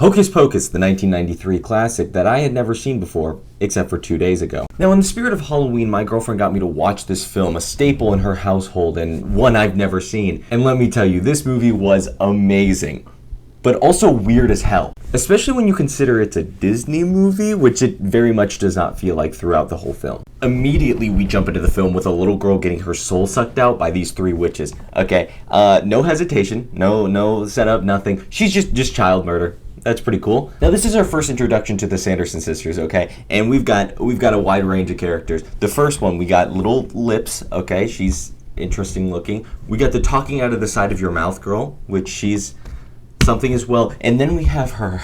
Hocus Pocus, the 1993 classic that I had never seen before, except for 2 days ago. Now, in the spirit of Halloween, my girlfriend got me to watch this film, a staple in her household and one I've never seen. And let me tell you, this movie was amazing, but also weird as hell. Especially when you consider it's a Disney movie, which it very much does not feel like throughout the whole film. Immediately, we jump into the film with a little girl getting her soul sucked out by these three witches. Okay, no hesitation, no setup, nothing. She's just child murder. That's pretty cool. Now, this is our first introduction to the Sanderson sisters, okay? And we've got a wide range of characters. The first one, we got Little Lips, okay? She's interesting looking. We got the talking out of the side of your mouth girl, which she's something as well. And then we have her.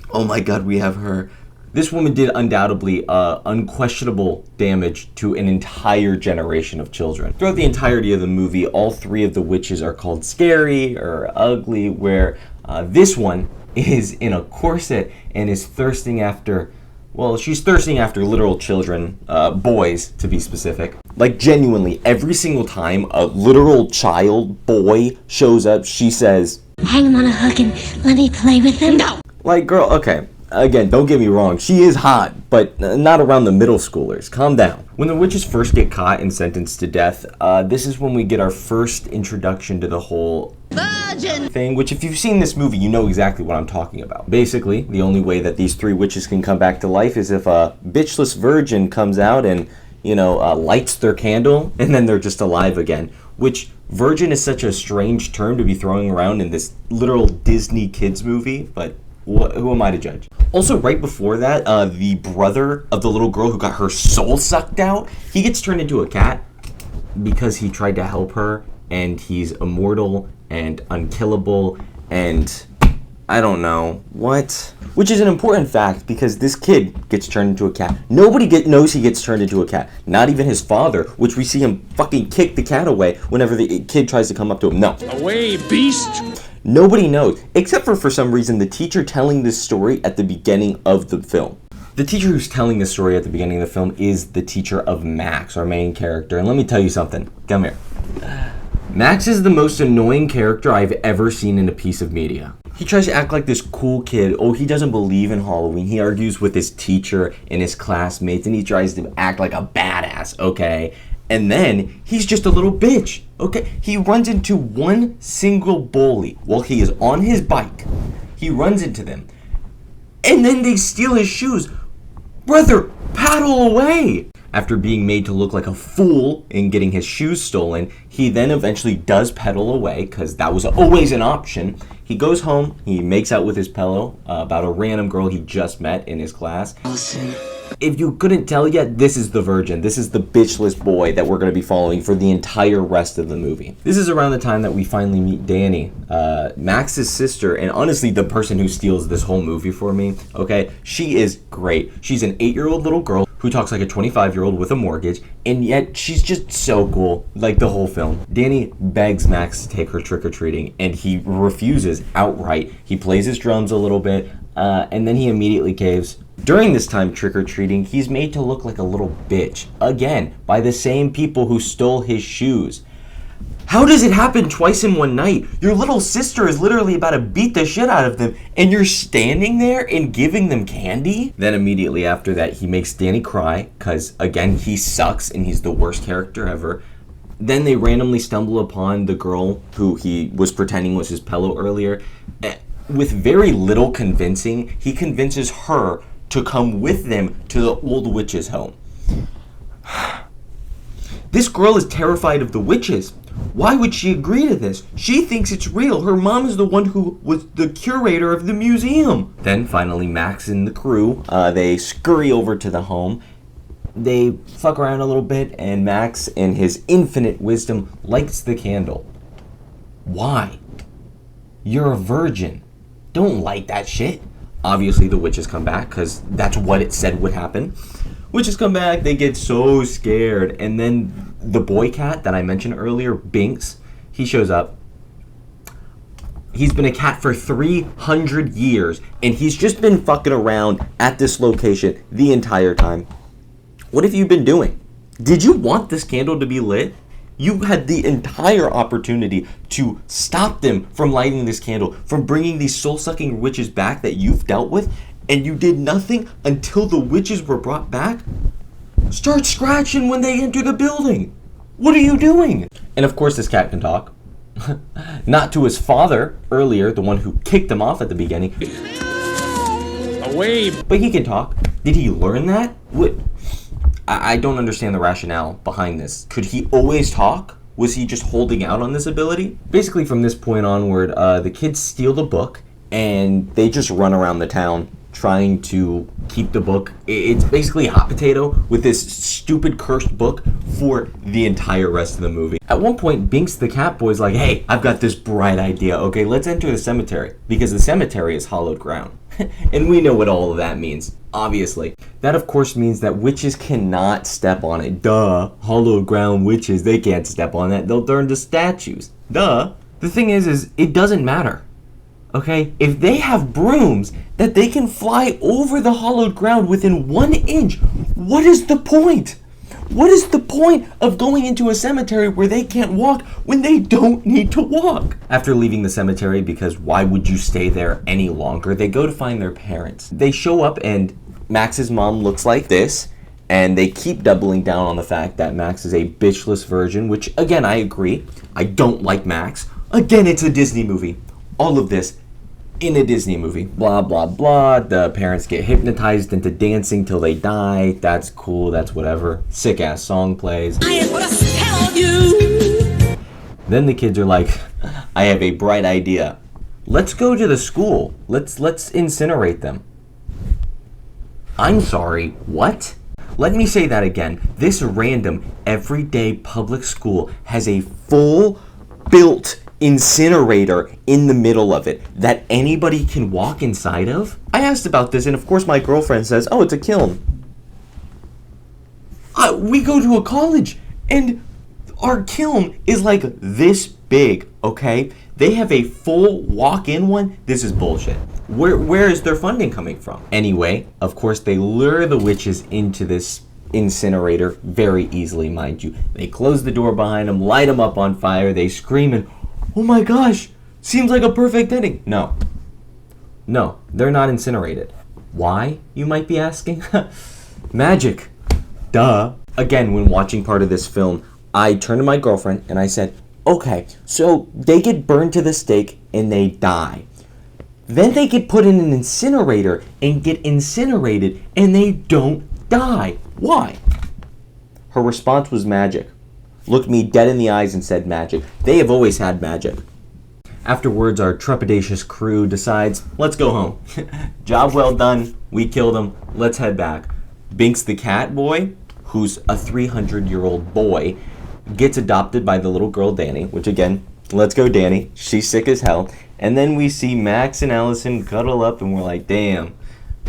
Oh my god, we have her. This woman did undoubtedly unquestionable damage to an entire generation of children. Throughout the entirety of the movie, all three of the witches are called scary or ugly, where this one is in a corset and is thirsting after, well, she's thirsting after literal children, boys to be specific. Like genuinely, every single time a literal child boy shows up, she says, "Hang him on a hook and let me play with him." No! Like, girl, okay. Again, don't get me wrong, she is hot, but not around the middle schoolers. Calm down. When the witches first get caught and sentenced to death, this is when we get our first introduction to the whole virgin thing, which if you've seen this movie, you know exactly what I'm talking about. Basically, the only way that these three witches can come back to life is if a bitchless virgin comes out and, lights their candle, and then they're just alive again. Which, virgin is such a strange term to be throwing around in this literal Disney kids movie, but who am I to judge? Also, right before that, the brother of the little girl who got her soul sucked out, he gets turned into a cat because he tried to help her, and he's immortal and unkillable, and I don't know what. Which is an important fact because this kid gets turned into a cat. Nobody knows he gets turned into a cat. Not even his father, which we see him fucking kick the cat away whenever the kid tries to come up to him. No. Away, beast! Nobody knows, except for some reason, the teacher telling this story at the beginning of the film. The teacher who's telling this story at the beginning of the film is the teacher of Max, our main character. And let me tell you something. Come here. Max is the most annoying character I've ever seen in a piece of media. He tries to act like this cool kid. Oh, he doesn't believe in Halloween. He argues with his teacher and his classmates, and he tries to act like a badass, okay? And then he's just a little bitch, okay? He runs into one single bully while he is on his bike. He runs into them. And then they steal his shoes. Brother, paddle away! After being made to look like a fool and getting his shoes stolen, he then eventually does pedal away, because that was always an option. He goes home, he makes out with his pillow about a random girl he just met in his class. Listen. If you couldn't tell yet, this is the virgin. This is the bitchless boy that we're going to be following for the entire rest of the movie. This is around the time that we finally meet Danny, Max's sister, and honestly the person who steals this whole movie for me, okay? She is great. She's an 8-year-old little girl who talks like a 25-year-old with a mortgage, and yet she's just so cool, like the whole film. Danny begs Max to take her trick-or-treating, and he refuses outright. He plays his drums a little bit, and then he immediately caves. During this time trick-or-treating, he's made to look like a little bitch, again, by the same people who stole his shoes. How does it happen twice in one night? Your little sister is literally about to beat the shit out of them, and you're standing there and giving them candy? Then immediately after that, he makes Danny cry, because, again, he sucks and he's the worst character ever. Then they randomly stumble upon the girl who he was pretending was his pillow earlier. With very little convincing, he convinces her to come with them to the old witch's home. This girl is terrified of the witches. Why would she agree to this? She thinks it's real. Her mom is the one who was the curator of the museum. Then finally Max and the crew, they scurry over to the home. They fuck around a little bit, and Max, in his infinite wisdom, lights the candle. Why? You're a virgin. Don't light that shit. Obviously, the witches come back, because that's what it said would happen. Witches come back, they get so scared, and then the boy cat that I mentioned earlier, Binks, he shows up. He's been a cat for 300 years, and he's just been fucking around at this location the entire time. What have you been doing? Did you want this candle to be lit? You had the entire opportunity to stop them from lighting this candle, from bringing these soul-sucking witches back that you've dealt with, and you did nothing until the witches were brought back? Start scratching when they enter the building. What are you doing? And of course this cat can talk. Not to his father earlier, the one who kicked him off at the beginning. Away. But he can talk. Did he learn that? What? I don't understand the rationale behind this. Could he always talk? Was he just holding out on this ability? Basically from this point onward, the kids steal the book and they just run around the town trying to keep the book. It's basically a hot potato with this stupid cursed book for the entire rest of the movie. At one point, Binks the cat boy's like, hey, I've got this bright idea. Okay, let's enter the cemetery because the cemetery is hallowed ground. And we know what all of that means, obviously. That, of course, means that witches cannot step on it. Duh. Hallowed ground witches, they can't step on that. They'll turn to statues. Duh. The thing is it doesn't matter. Okay? If they have brooms that they can fly over the hallowed ground within 1 inch, what is the point? What is the point of going into a cemetery where they can't walk when they don't need to walk? After leaving the cemetery, because why would you stay there any longer, they go to find their parents. They show up and Max's mom looks like this, and they keep doubling down on the fact that Max is a bitchless virgin, which again, I agree. I don't like Max. Again, it's a Disney movie. All of this in a Disney movie. Blah, blah, blah. The parents get hypnotized into dancing till they die. That's cool. That's whatever. Sick ass song plays. I am gonna tell you. Then the kids are like, I have a bright idea. Let's go to the school. Let's incinerate them. I'm sorry, what? Let me say that again. This random, everyday public school has a full built incinerator in the middle of it that anybody can walk inside of? I asked about this, and of course my girlfriend says, oh, it's a kiln. We go to a college, and our kiln is like this big, okay? They have a full walk-in one. This is bullshit. Where is their funding coming from? Anyway, of course, they lure the witches into this incinerator very easily, mind you. They close the door behind them, light them up on fire, they scream, and oh my gosh, seems like a perfect ending. No, they're not incinerated. Why, you might be asking? Magic, duh. Again, when watching part of this film, I turned to my girlfriend and I said, okay, so they get burned to the stake and they die. Then they get put in an incinerator and get incinerated and they don't die. Why? Her response was magic. Looked me dead in the eyes and said magic. They have always had magic. Afterwards, our trepidatious crew decides, let's go home. Job well done. We killed him. Let's head back. Binks the cat boy, who's a 300-year-old boy, gets adopted by the little girl Danny, which again, let's go Danny. She's sick as hell. And then we see Max and Allison cuddle up and we're like, damn,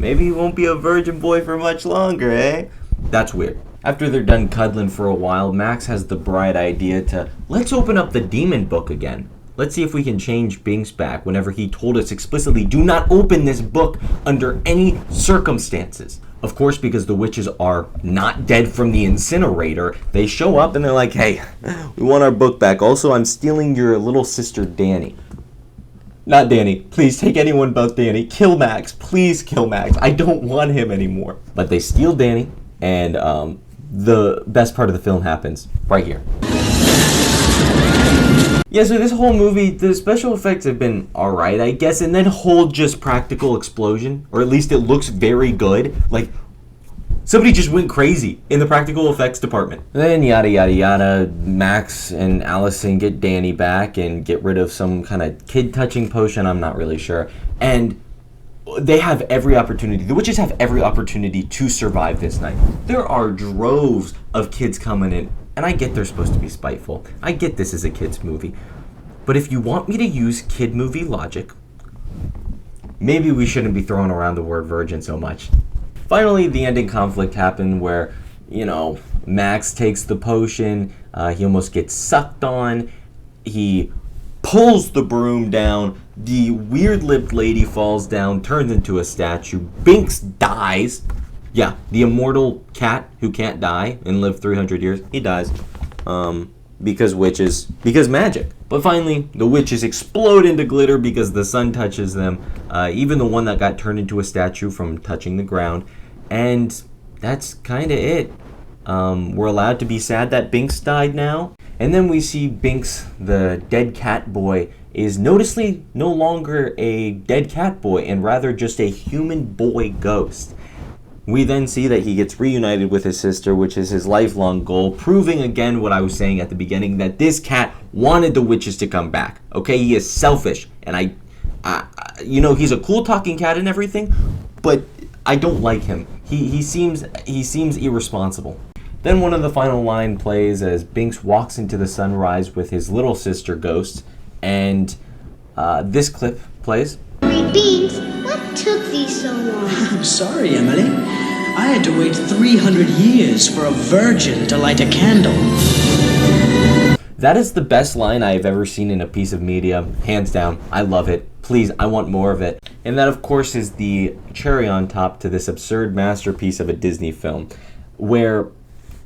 maybe he won't be a virgin boy for much longer, eh? That's weird. After they're done cuddling for a while, Max has the bright idea to, let's open up the demon book again. Let's see if we can change Binks back whenever he told us explicitly, do not open this book under any circumstances. Of course, because the witches are not dead from the incinerator, they show up and they're like, hey, we want our book back. Also, I'm stealing your little sister, Danny. Not Danny. Please take anyone but Danny. Kill Max. Please kill Max. I don't want him anymore. But they steal Danny, and the best part of the film happens right here. Yeah, so this whole movie, the special effects have been alright, I guess, and then whole just practical explosion, or at least it looks very good. Like, somebody just went crazy in the practical effects department. Then yada yada yada, Max and Allison get Danny back and get rid of some kind of kid-touching potion, I'm not really sure. And they have every opportunity, the witches have every opportunity to survive this night. There are droves of kids coming in, and I get they're supposed to be spiteful. I get this is a kid's movie. But if you want me to use kid movie logic, maybe we shouldn't be throwing around the word virgin so much. Finally, the ending conflict happened where, Max takes the potion, he almost gets sucked on, he pulls the broom down, the weird-lipped lady falls down, turns into a statue, Binks dies. Yeah, the immortal cat who can't die and live 300 years, he dies. because witches, because magic. But finally, the witches explode into glitter because the sun touches them, even the one that got turned into a statue from touching the ground. And that's kind of it. We're allowed to be sad that Binks died now. And then we see Binks, the dead cat boy, is noticeably no longer a dead cat boy and rather just a human boy ghost. We then see that he gets reunited with his sister, which is his lifelong goal, proving again what I was saying at the beginning, that this cat wanted the witches to come back. Okay, he is selfish, and he's a cool talking cat and everything, but I don't like him. He seems irresponsible. Then one of the final line plays as Binks walks into the sunrise with his little sister Ghost, and this clip plays. Binks, what took thee so long? I'm sorry, Emily. I had to wait 300 years for a virgin to light a candle. That is the best line I have ever seen in a piece of media. Hands down. I love it. Please, I want more of it. And that, of course, is the cherry on top to this absurd masterpiece of a Disney film, where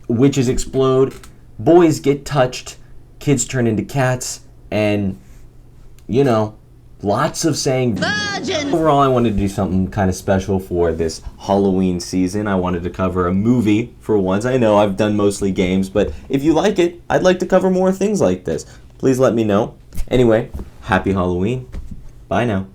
witches explode, boys get touched, kids turn into cats, and, lots of saying virgin. Overall, I wanted to do something kind of special for this Halloween season. I wanted to cover a movie for once. I know I've done mostly games, but if you like it, I'd like to cover more things like this. Please let me know. Anyway, happy Halloween. Bye now.